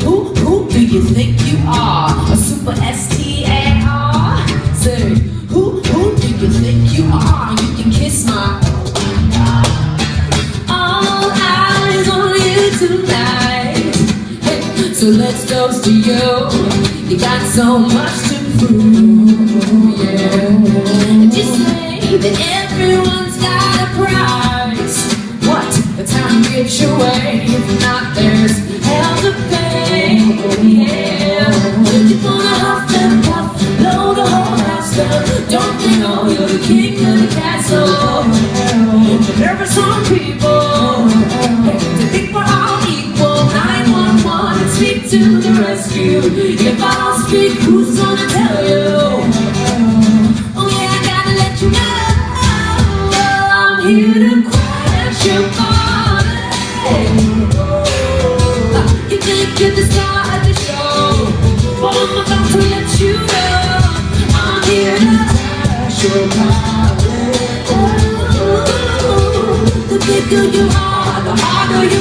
Who do you think you are? A super S-T-A-R? Say, who do you think you are? You can kiss my all eyes on you tonight. Hey, so let's toast to you. You got so much to prove, yeah. And just say that everyone's got a prize. What? The time gets your way. If not, there's hell to pay, yeah. You're gonna huff and puff, blow the whole house down. Don't you know you're the king of the castle? There are some people to think we're all equal. 911 and speak to the rescue. If I don't speak, who's gonna tell you? Oh yeah, I gotta let you know I'm here to crash your party. You think you're the star of the show, but I'm about to let you know I'm here to crash your party. The bigger you are, the harder you